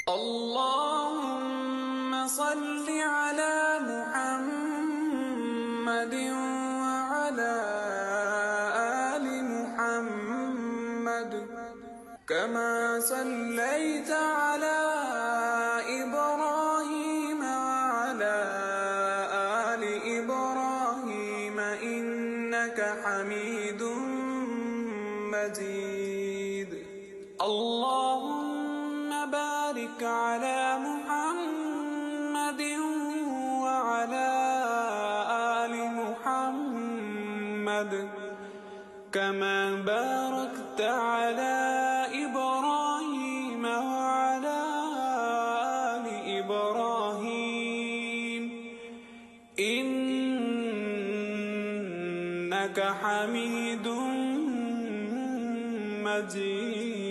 اللهم صل على محمد وعلى آل محمد كما صليت على إبراهيم وعلى آل إبراهيم إنك حميد مجيد. اللهم بارك على محمد وعلى آل محمد كما باركت على إبراهيم وعلى آل إبراهيم إنك حميد مجيد.